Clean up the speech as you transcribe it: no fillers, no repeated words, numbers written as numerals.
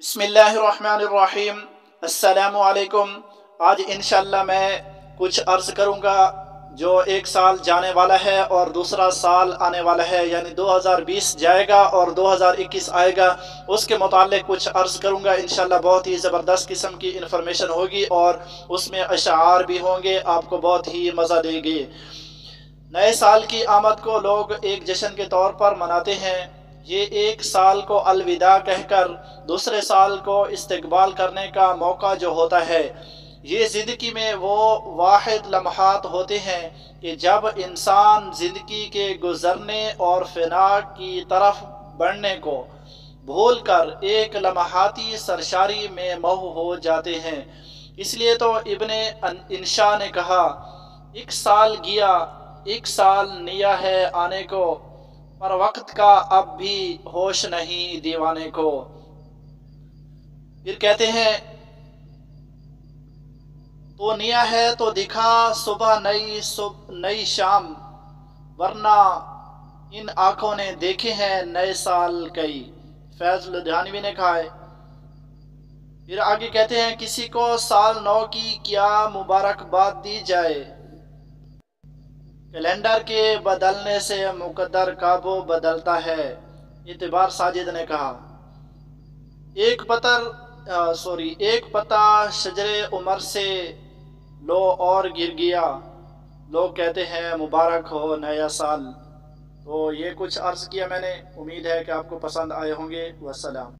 بسم اللہ الرحمن الرحیم۔ السلام علیکم۔ آج انشاءاللہ میں کچھ عرض کروں گا جو ایک سال جانے والا ہے اور دوسرا سال آنے والا ہے، یعنی 2020 جائے گا اور 2021 آئے گا، اس کے متعلق کچھ عرض کروں گا۔ انشاءاللہ بہت ہی زبردست قسم کی انفارمیشن ہوگی اور اس میں اشعار بھی ہوں گے، آپ کو بہت ہی مزہ دے گی۔ نئے سال کی آمد کو لوگ ایک جشن کے طور پر مناتے ہیں۔ یہ ایک سال کو الوداع کہہ کر دوسرے سال کو استقبال کرنے کا موقع جو ہوتا ہے، یہ زندگی میں وہ واحد لمحات ہوتے ہیں کہ جب انسان زندگی کے گزرنے اور فنا کی طرف بڑھنے کو بھول کر ایک لمحاتی سرشاری میں محو ہو جاتے ہیں۔ اس لیے تو ابن انشا نے کہا، ایک سال گیا ایک سال نیا ہے آنے کو، پر وقت کا اب بھی ہوش نہیں دیوانے کو۔ پھر کہتے ہیں، تو نیا ہے تو دکھا صبح نئی شام، ورنہ ان آنکھوں نے دیکھے ہیں نئے سال کئی۔ فیض لدھیانوی نے کہا ہے۔ پھر آگے کہتے ہیں، کسی کو سال نو کی کیا مبارکباد دی جائے، کیلنڈر کے بدلنے سے مقدر کب بدلتا ہے۔ اعتبار ساجد نے کہا، ایک پتا شجر عمر سے لو اور گر گیا، لوگ کہتے ہیں مبارک ہو نیا سال۔ تو یہ کچھ عرض کیا میں نے، امید ہے کہ آپ کو پسند آئے ہوں گے۔ والسلام۔